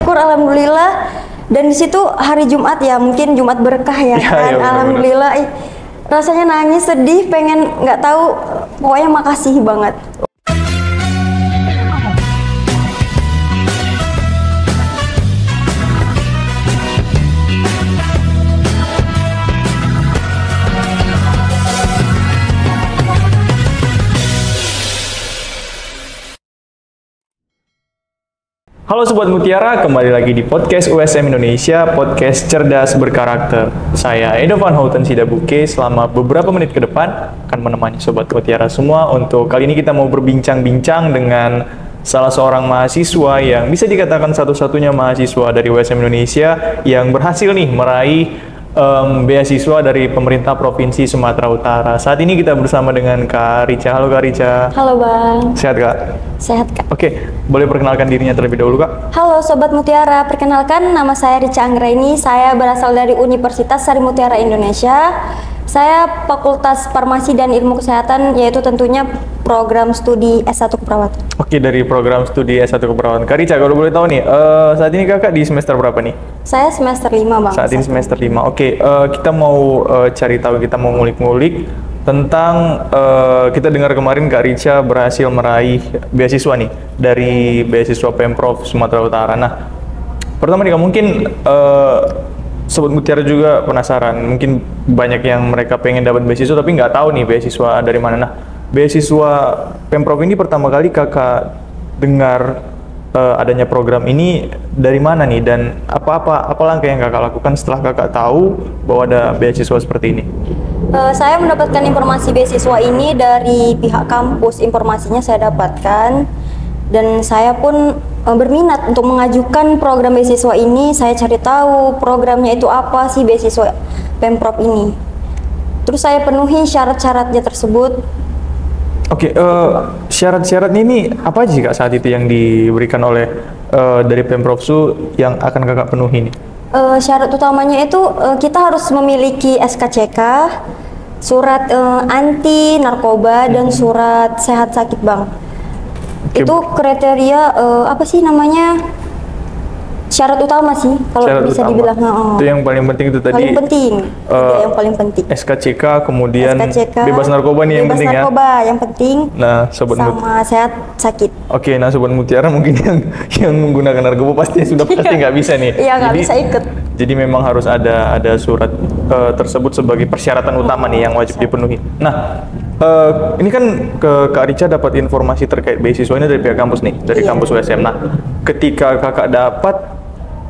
bersyukur alhamdulillah. Dan di situ hari Jumat ya, mungkin Jumat berkah ya kan. Alhamdulillah. Rasanya nangis, sedih, pengen nggak tahu, pokoknya makasih banget. Halo Sobat Mutiara, kembali lagi di podcast USM Indonesia, podcast cerdas berkarakter. Saya Edo Van Houten Sidabuke, selama beberapa menit ke depan akan menemani Sobat Mutiara semua. Untuk kali ini kita mau berbincang-bincang dengan salah seorang mahasiswa yang bisa dikatakan satu-satunya mahasiswa dari USM Indonesia yang berhasil nih meraih beasiswa dari pemerintah Provinsi Sumatera Utara. Saat ini kita bersama dengan Kak Rica. Halo Kak Rica. Halo Bang. Sehat Kak? Sehat Kak. Oke, boleh perkenalkan dirinya terlebih dahulu Kak? Halo Sobat Mutiara, perkenalkan nama saya Rica Anggraini. Saya berasal dari Universitas Sari Mutiara Indonesia. Saya Fakultas Farmasi dan Ilmu Kesehatan, yaitu tentunya program studi S1 Keperawatan. Oke, dari program studi S1 Keperawatan. Kak Rica, kalau boleh tahu nih, saat ini kakak di semester berapa nih? Saya semester 5 Bang. Saat ini semester 5. Oke, kita mau cari tahu, kita mau ngulik-ngulik tentang, kita dengar kemarin Kak Rica berhasil meraih beasiswa nih, dari beasiswa Pemprov Sumatera Utara. Nah, pertama nih Kak, mungkin Sobat Mutiara juga penasaran, mungkin banyak yang mereka pengen dapat beasiswa tapi nggak tahu nih beasiswa dari mana. Nah, beasiswa Pemprov ini pertama kali kakak dengar adanya program ini dari mana nih, dan apa langkah yang kakak lakukan setelah kakak tahu bahwa ada beasiswa seperti ini? Saya mendapatkan informasi beasiswa ini dari pihak kampus, informasinya saya dapatkan, dan saya pun berminat untuk mengajukan program beasiswa ini. Saya cari tahu programnya itu apa sih beasiswa Pemprov ini. Terus saya penuhi syarat-syaratnya tersebut. Oke, syarat-syaratnya ini apa aja sih Kak saat itu yang diberikan oleh dari Pemprov Su yang akan kakak penuhi nih? Syarat utamanya itu kita harus memiliki SKCK, surat anti narkoba, dan surat sehat sakit Bang. Itu kriteria apa sih namanya, syarat utama sih kalau bisa dibilang. Itu yang paling penting itu tadi. Paling penting. Yang paling penting. SKCK, kemudian SKCK, bebas narkoba nih yang penting ya. Bebas narkoba yang penting. Nah, Sobat sama sehat sakit. Oke, nah Sobat Mutiara mungkin yang menggunakan narkoba pasti nggak bisa nih. Iya, nggak bisa ikut. Jadi memang harus ada surat tersebut sebagai persyaratan utama nih yang wajib dipenuhi. Nah, ini kan Kak Rica dapat informasi terkait beasiswa ini dari pihak kampus nih, dari kampus USM. Nah, ketika kakak dapat,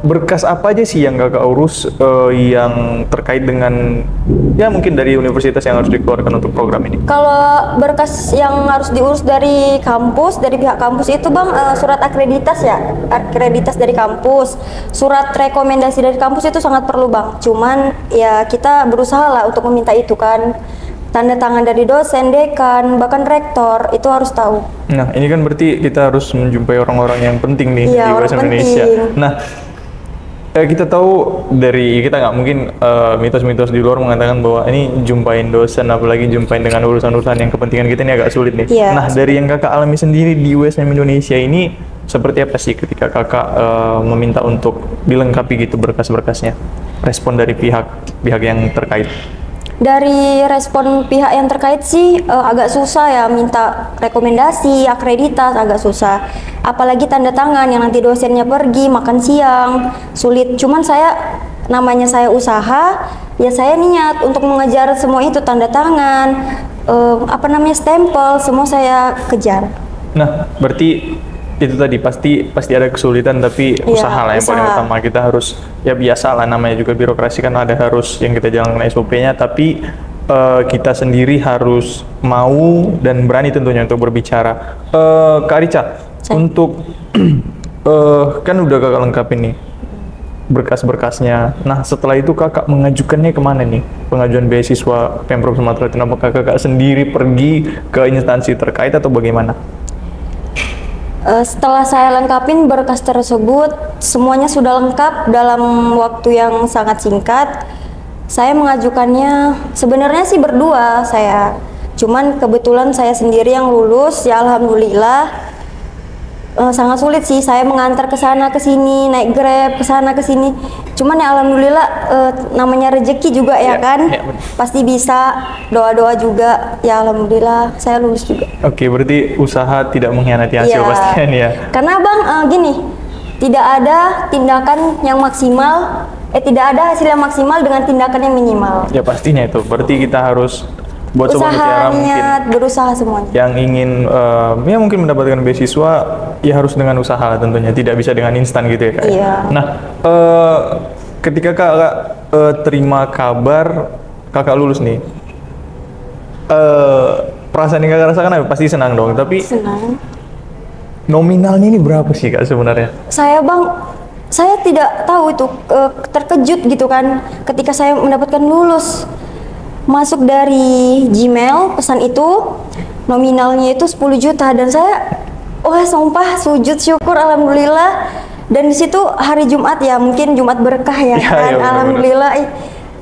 berkas apa aja sih yang kakak urus yang terkait dengan ya mungkin dari universitas yang harus dikeluarkan untuk program ini? Kalau berkas yang harus diurus dari kampus, dari pihak kampus itu Bang, surat akreditas ya, akreditas dari kampus, surat rekomendasi dari kampus itu sangat perlu Bang. Cuman ya kita berusaha lah untuk meminta itu kan. Tanda tangan dari dosen, dekan, bahkan rektor, itu harus tahu. Nah, ini kan berarti kita harus menjumpai orang-orang yang penting nih di USM Indonesia. Nah, kita tahu dari, kita nggak mungkin mitos-mitos di luar mengatakan bahwa ini jumpain dosen, apalagi jumpain dengan urusan-urusan yang kepentingan kita ini agak sulit nih. Nah, dari yang kakak alami sendiri di USM Indonesia ini, seperti apa sih ketika kakak meminta untuk dilengkapi gitu berkas-berkasnya? Respon dari pihak yang terkait? Dari respon pihak yang terkait sih agak susah ya, minta rekomendasi, akreditas agak susah. Apalagi tanda tangan yang nanti dosennya pergi makan siang, sulit. Cuman namanya saya usaha, ya saya niat untuk mengejar semua itu, tanda tangan, stempel, semua saya kejar. Nah, berarti itu tadi pasti ada kesulitan, tapi usaha lah yang paling utama. Kita harus, ya biasa lah, namanya juga birokrasi kan, ada harus yang kita jalankan SOP-nya, tapi kita sendiri harus mau dan berani tentunya untuk berbicara. Kak Rica, untuk kan udah kakak lengkapin nih berkas-berkasnya. Nah, setelah itu kakak mengajukannya kemana nih? Pengajuan beasiswa Pemprov Sumatera Utara, apakah kakak sendiri pergi ke instansi terkait atau bagaimana? Setelah saya lengkapin berkas tersebut, semuanya sudah lengkap dalam waktu yang sangat singkat. Saya mengajukannya sebenarnya sih berdua saya, cuman kebetulan saya sendiri yang lulus, ya alhamdulillah. sangat sulit sih saya mengantar ke sana ke sini, naik Grab ke sana ke sini. Cuman ya alhamdulillah namanya rezeki juga ya kan. Pasti bisa, doa-doa juga. Ya alhamdulillah saya lulus juga. Oke, berarti usaha tidak mengkhianati hasil Iya. pastinya nih ya. Karena Bang gini, tidak ada tindakan yang maksimal, tidak ada hasil yang maksimal dengan tindakan yang minimal. Ya pastinya itu. Berarti kita harus buat Sobat Usaha, Mutiara mungkin niat, berusaha semuanya. yang ingin ya mungkin mendapatkan beasiswa ya harus dengan usaha tentunya, tidak bisa dengan instan gitu ya Kak. Iya. Nah, ketika Kakak terima kabar Kakak lulus nih, perasaan yang Kakak rasakan apa? Pasti senang dong, tapi Senang. nominalnya ini berapa sih Kak sebenarnya? Saya tidak tahu itu, terkejut gitu kan ketika saya mendapatkan lulus. Masuk dari Gmail pesan itu nominalnya itu 10 juta dan saya sumpah sujud syukur alhamdulillah. Dan di situ hari Jumat ya, mungkin Jumat berkah ya kan. bener-bener. Alhamdulillah.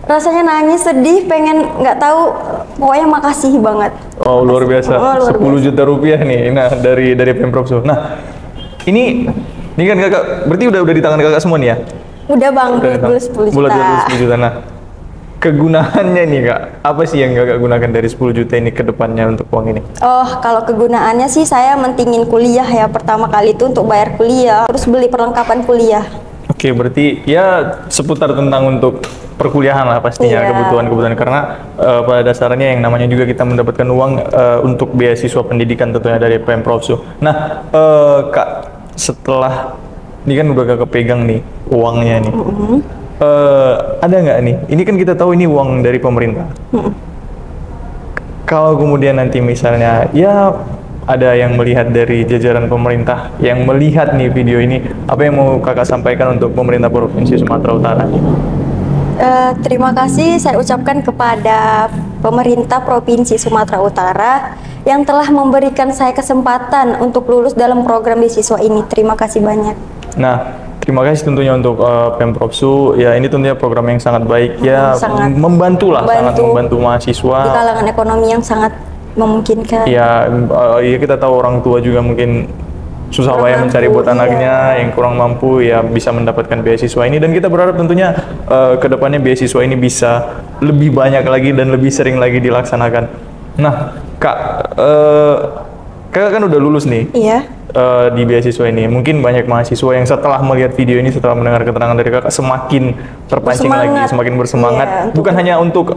Rasanya nangis, sedih, pengen nggak tahu, pokoknya makasih banget. Oh, luar biasa. Oh, luar 10 juta rupiah nih. Nah, dari Pemprov Sulsel. Nah, ini kan Kakak berarti udah di tangan Kakak semua nih ya? Udah Bang, Udah, bulat 10 juta. bulat 10 juta. Nah, kegunaannya nih Kak, apa sih yang Kakak gunakan dari 10 juta ini ke depannya untuk uang ini? Oh, kalau kegunaannya sih saya mentingin kuliah ya, pertama kali itu untuk bayar kuliah, terus beli perlengkapan kuliah. Oke, berarti ya seputar tentang untuk perkuliahan lah pastinya, Iya. kebutuhan karena pada dasarnya yang namanya juga kita mendapatkan uang untuk beasiswa pendidikan tentunya dari Pemprov Sulsel. Nah, Kak, setelah ini kan udah Kakak pegang nih uangnya nih. Ada nggak nih? Ini kan kita tahu ini uang dari pemerintah. Kalau kemudian nanti misalnya ya ada yang melihat dari jajaran pemerintah yang melihat nih video ini, apa yang mau Kakak sampaikan untuk pemerintah Provinsi Sumatera Utara? Terima kasih saya ucapkan kepada pemerintah Provinsi Sumatera Utara yang telah memberikan saya kesempatan untuk lulus dalam program beasiswa ini. Terima kasih banyak. Nah, terima kasih tentunya untuk Pemprov Su. Ya, ini tentunya program yang sangat baik ya, sangat sangat membantu mahasiswa. Di kalangan ekonomi yang sangat memungkinkan. Ya, ya kita tahu orang tua juga mungkin susah Kurang payah mencari mampu, buat anaknya iya. yang kurang mampu ya bisa mendapatkan beasiswa ini, dan kita berharap tentunya ke depannya beasiswa ini bisa lebih banyak lagi dan lebih sering lagi dilaksanakan. Nah, Kak, Kakak kan udah lulus nih. Iya. Di beasiswa ini mungkin banyak mahasiswa yang setelah melihat video ini, setelah mendengar keterangan dari Kakak, semakin terpancing lagi, Bersemangat. semakin bersemangat. Iya, Bukan hanya untuk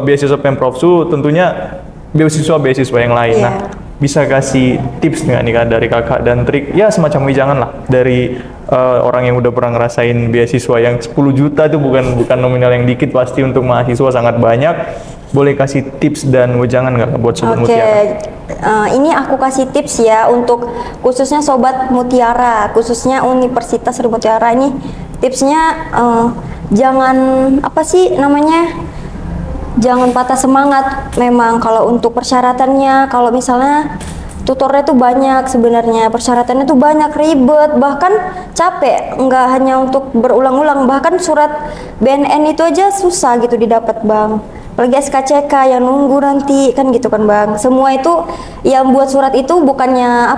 beasiswa Pemprov Su, tentunya beasiswa yang lain. Iya. Nah, bisa kasih tips nggak nih Kak dari Kakak dan trik ya semacam wejangan lah dari orang yang udah pernah ngerasain beasiswa yang 10 juta itu bukan nominal yang dikit, pasti untuk mahasiswa sangat banyak. Boleh kasih tips dan wejangan nggak buat Sobat Mutiara? Ini aku kasih tips ya untuk khususnya Sobat Mutiara, khususnya Universitas Sri Mutiara ini. Tipsnya jangan jangan patah semangat. Memang kalau untuk persyaratannya, kalau misalnya tutornya tuh banyak, sebenarnya persyaratannya tuh banyak, ribet, bahkan capek, nggak hanya untuk berulang-ulang, bahkan surat BNN itu aja susah gitu didapat Bang. Apalagi SKCK yang nunggu nanti kan gitu kan Bang. Semua itu yang buat surat itu bukannya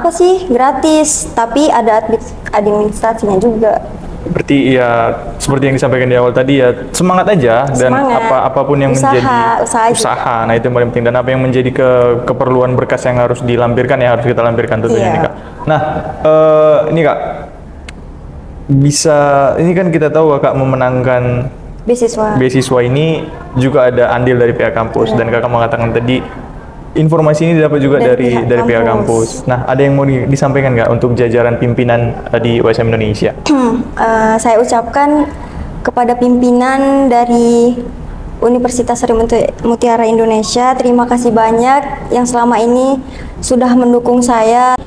gratis, tapi ada administrasinya juga. Berarti ya seperti yang disampaikan di awal tadi ya, semangat aja dan apapun yang menjadi usaha. Nah, itu yang paling penting, dan apa yang menjadi keperluan berkas yang harus dilampirkan ya harus kita lampirkan tentunya nih Kak. Nah, ini Kak, ini kan kita tahu Kakak memenangkan beasiswa ini juga ada andil dari pihak kampus, dan Kakak mengatakan tadi informasi ini didapat juga dari pihak kampus. Nah, ada yang mau disampaikan nggak untuk jajaran pimpinan di USM Indonesia? Saya ucapkan kepada pimpinan dari Universitas Sri Mutiara Indonesia, terima kasih banyak yang selama ini sudah mendukung saya.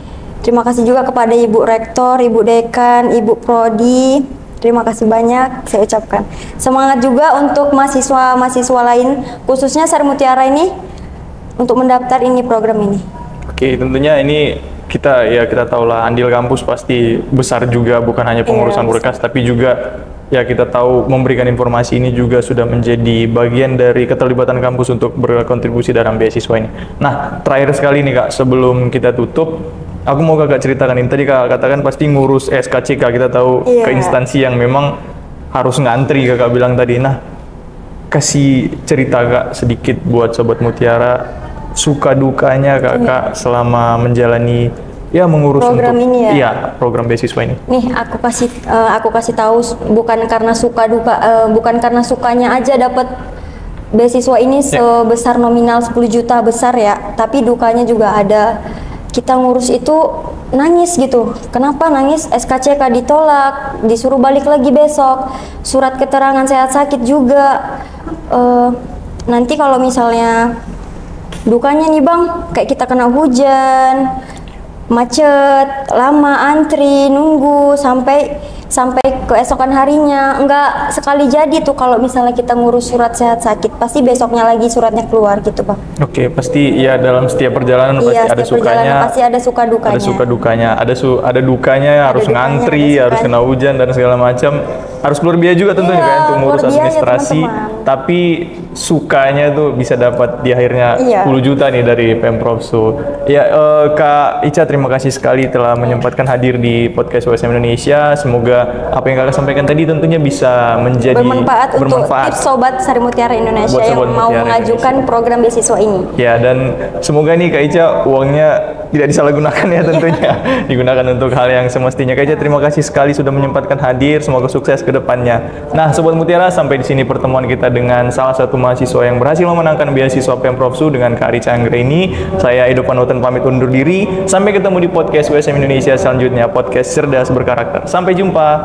Terima kasih juga kepada Ibu Rektor, Ibu Dekan, Ibu Prodi. Terima kasih banyak saya ucapkan. Semangat juga untuk mahasiswa lain, khususnya Sri Mutiara ini, untuk mendaftar program ini. Oke, tentunya ini kita tahu lah andil kampus pasti besar juga, bukan hanya pengurusan berkas, tapi juga ya kita tahu memberikan informasi ini juga sudah menjadi bagian dari keterlibatan kampus untuk berkontribusi dalam beasiswa ini. Nah, terakhir sekali nih Kak, sebelum kita tutup, aku mau kakak ceritakan ini. Tadi kakak katakan pasti ngurus SKCK, kita tahu Iya. ke instansi yang memang harus ngantri, kakak bilang tadi. Nah, kasih cerita kak sedikit buat Sobat Mutiara, suka dukanya kakak selama menjalani ya mengurus Program untuk ini ya? iya program beasiswa ini. Nih aku kasih tahu bukan karena bukan karena sukanya aja dapat beasiswa ini sebesar nominal 10 juta besar ya, tapi dukanya juga ada. Kita ngurus itu nangis gitu. Kenapa nangis? SKCK ditolak, disuruh balik lagi besok. Surat keterangan sehat sakit juga. Nanti kalau misalnya dukanya nih bang, kayak kita kena hujan, macet, lama antri, nunggu sampai keesokan harinya. Enggak sekali jadi tuh kalau misalnya kita ngurus surat sehat sakit, pasti besoknya lagi suratnya keluar gitu bang. Oke, pasti ya dalam setiap perjalanan Iya, pasti ada setiap sukanya, perjalanan pasti ada suka dukanya. ada suka dukanya, ada dukanya, harus dukanya, ngantri, ada harus sukanya. kena hujan dan segala macam, harus keluar biaya juga tentunya Iya, kan untuk ngurus keluar biaya, administrasi. teman-teman. Tapi sukanya tuh bisa dapat di akhirnya Iya. 10 juta nih dari Pemprov Sul. Ya Kak Ica, terima kasih sekali telah menyempatkan hadir di podcast USM Indonesia. Semoga apa yang kakak sampaikan tadi tentunya bisa menjadi Bermanfaat untuk tips sobat Sari Mutiara Indonesia Buat yang Sobat mau Mutiara mengajukan program beasiswa ini. Ya, dan semoga nih Kak Ica uangnya tidak disalahgunakan ya tentunya. Digunakan untuk hal yang semestinya. Kak Ica, terima kasih sekali sudah menyempatkan hadir. Semoga sukses ke depannya. Nah, Sobat Mutiara, sampai di sini pertemuan kita dengan salah satu mahasiswa yang berhasil memenangkan beasiswa Pemprov Sul dengan Kak Rica Anggraini. Saya Edo Panutan pamit undur diri. Sampai ketemu di podcast USM Indonesia selanjutnya, podcast cerdas berkarakter. Sampai jumpa.